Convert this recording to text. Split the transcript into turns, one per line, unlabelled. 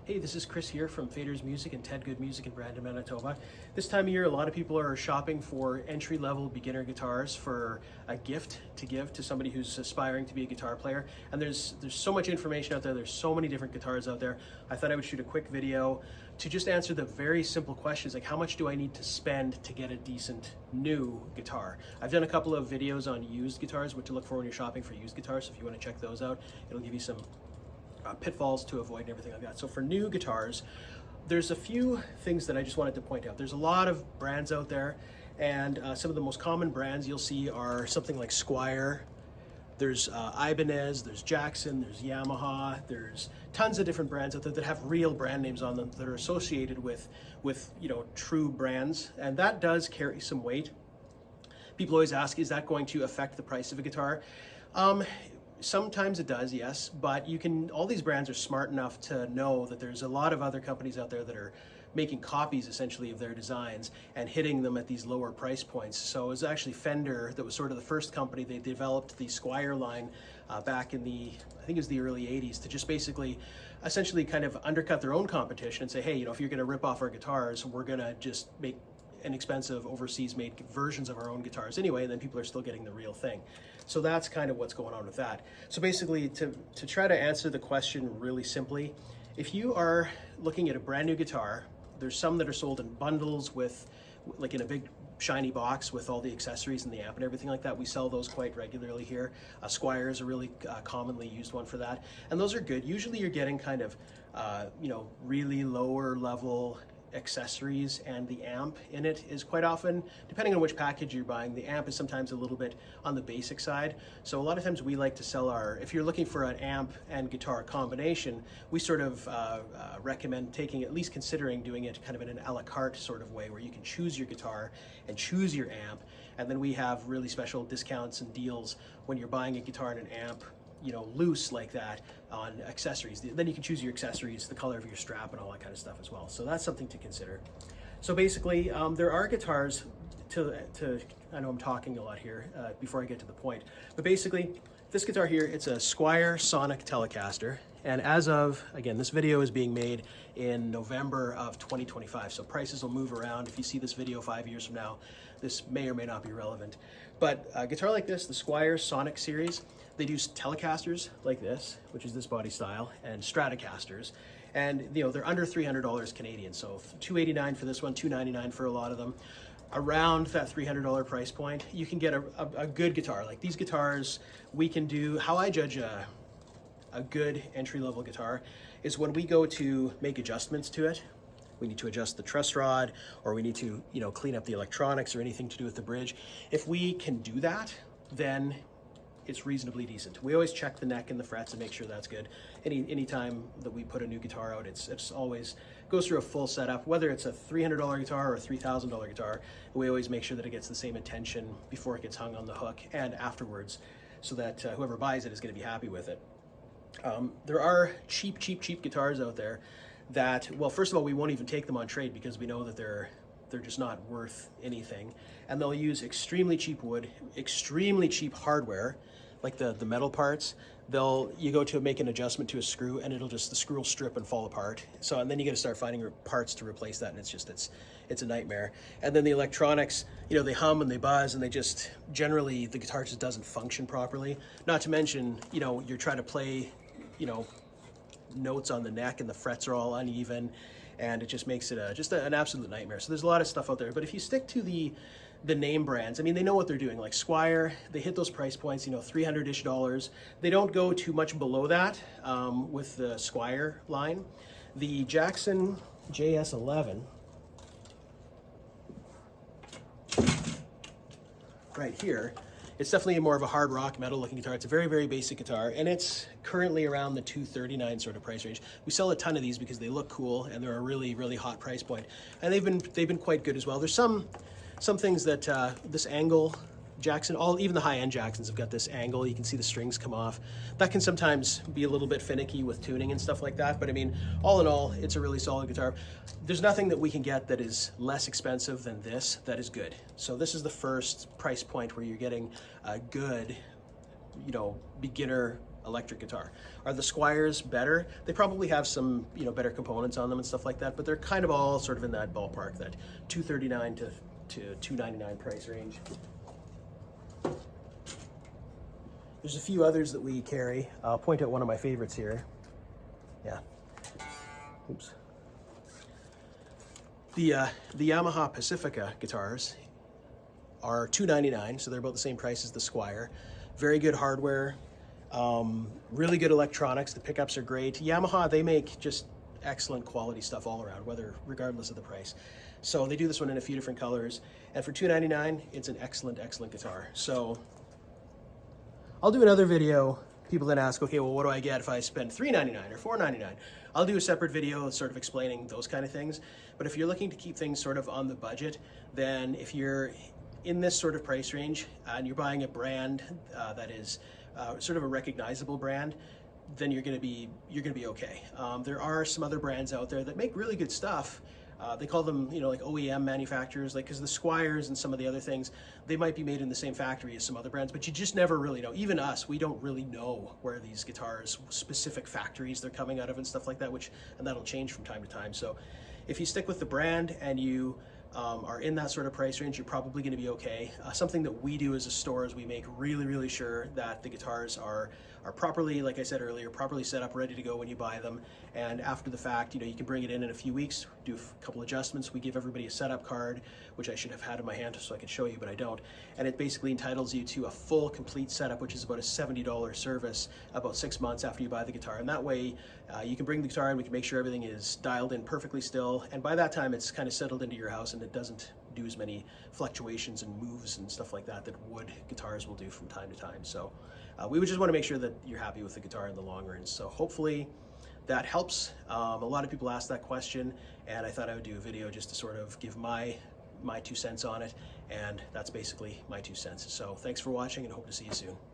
Hey, this is Chris here from Fader's Music and Ted Good Music in Brandon, Manitoba. This time of year, a lot of people are shopping for entry-level beginner guitars for a gift to give to somebody who's aspiring to be a guitar player. And there's so much information out there. There's so many different guitars out there. I thought I would shoot a quick video to just answer the very simple questions like how much do I need to spend to get a decent new guitar? I've done a couple of videos on used guitars, what to look for when you're shopping for used guitars. So if you want to check those out, it'll give you some pitfalls to avoid and everything like that. So for new guitars, there's a few things that I just wanted to point out. There's a lot of brands out there, and some of the most common brands you'll see are something like Squier. There's Ibanez, there's Jackson, there's Yamaha, there's tons of different brands out there that have real brand names on them that are associated with true brands, and that does carry some weight. People always ask, is that going to affect the price of a guitar? Sometimes it does, yes, but all these brands are smart enough to know that there's a lot of other companies out there that are making copies essentially of their designs and hitting them at these lower price points. So it was actually Fender that was sort of the first company. They developed the Squier line back in I think it was the early 80s, to just essentially kind of undercut their own competition and say, hey, if you're gonna rip off our guitars, we're gonna just make inexpensive overseas made versions of our own guitars anyway, and then people are still getting the real thing. So that's kind of what's going on with that. So basically, to try to answer the question really simply, if you are looking at a brand new guitar, there's some that are sold in bundles with, like in a big shiny box with all the accessories and the amp and everything like that. We sell those quite regularly here. Squier is a really commonly used one for that. And those are good. Usually you're getting kind of, really lower level accessories, and the amp in it is quite often, depending on which package you're buying, the amp is sometimes a little bit on the basic side. So a lot of times we like to sell if you're looking for an amp and guitar combination, we sort of recommend at least considering doing it kind of in an a la carte sort of way where you can choose your guitar and choose your amp, and then we have really special discounts and deals when you're buying a guitar and an amp loose like that on accessories. Then you can choose your accessories, the color of your strap, and all that kind of stuff as well. So that's something to consider. So basically, there are guitars I know I'm talking a lot here before I get to the point, but basically, this guitar here, it's a Squier Sonic Telecaster. And as of, again, this video is being made in November of 2025, so prices will move around. If you see this video 5 years from now, this may or may not be relevant. But a guitar like this, the Squier Sonic series, they do Telecasters like this, which is this body style, and Stratocasters. And they're under $300 Canadian, so $289 for this one, $299 for a lot of them. Around that $300 price point, you can get a good guitar. Like these guitars, we can do, how I judge a good entry-level guitar is when we go to make adjustments to it. We need to adjust the truss rod, or we need to clean up the electronics or anything to do with the bridge. If we can do that, then it's reasonably decent. We always check the neck and the frets and make sure that's good. Any time that we put a new guitar out, it's always goes through a full setup, whether it's a $300 guitar or a $3,000 guitar. We always make sure that it gets the same attention before it gets hung on the hook and afterwards, so that whoever buys it is going to be happy with it. There are cheap guitars out there that, well, first of all, we won't even take them on trade because we know that they're just not worth anything, and they'll use extremely cheap wood, extremely cheap hardware, like the metal parts. You go to make an adjustment to a screw, and the screw will strip and fall apart. So, and then you got to start finding parts to replace that, and it's a nightmare. And then the electronics, they hum and they buzz, and they just generally the guitar just doesn't function properly. Not to mention, you're trying to play, notes on the neck, and the frets are all uneven, and it just makes it an absolute nightmare. So there's a lot of stuff out there, but if you stick to the name brands, I mean, they know what they're doing. Like Squier, they hit those price points, $300-ish. They don't go too much below that with the Squier line. The Jackson JS11, right here, it's definitely more of a hard rock metal looking guitar. It's a very, very basic guitar, and it's currently around the $239 sort of price range. We sell a ton of these because they look cool and they're a really, really hot price point, and they've been quite good as well. There's some things that this angle Jackson, even the high-end Jacksons have got this angle. You can see the strings come off. That can sometimes be a little bit finicky with tuning and stuff like that, but I mean, all in all, it's a really solid guitar. There's nothing that we can get that is less expensive than this that is good. So this is the first price point where you're getting a good, beginner electric guitar. Are the Squiers better? They probably have some, you know, better components on them and stuff like that, but they're kind of all sort of in that ballpark, that $239 to $299 price range. There's a few others that we carry. I'll point out one of my favorites here. Yeah. Oops. The Yamaha Pacifica guitars are $299, so they're about the same price as the Squier. Very good hardware, really good electronics. The pickups are great. Yamaha, they make just excellent quality stuff all around, regardless of the price. So they do this one in a few different colors, and for $299, it's an excellent, excellent guitar. So I'll do another video. People then ask, okay, well, what do I get if I spend $399 or $499? I'll do a separate video sort of explaining those kind of things. But if you're looking to keep things sort of on the budget, then if you're in this sort of price range and you're buying a brand that is sort of a recognizable brand, then you're gonna be okay. There are some other brands out there that make really good stuff. They call them, you know, like OEM manufacturers, like, because the Squiers and some of the other things, they might be made in the same factory as some other brands, but you just never really know. Even us, we don't really know where these guitars, specific factories they're coming out of and stuff like that, and that'll change from time to time. So if you stick with the brand and you are in that sort of price range, you're probably going to be okay. Something that we do as a store is we make really, really sure that the guitars are properly, like I said earlier, properly set up, ready to go when you buy them. And after the fact, you know, you can bring it in a few weeks, do a couple adjustments. We give everybody a setup card, which I should have had in my hand so I could show you, but I don't. And it basically entitles you to a full, complete setup, which is about a $70 service about 6 months after you buy the guitar. And that way, you can bring the guitar in, we can make sure everything is dialed in perfectly still. And by that time, it's kind of settled into your house and it doesn't do as many fluctuations and moves and stuff like that wood guitars will do from time to time. So we would just want to make sure that you're happy with the guitar in the long run. So hopefully that helps. A lot of people ask that question, and I thought I would do a video just to sort of give my 2 cents on it, and that's basically my 2 cents. So thanks for watching, and hope to see you soon.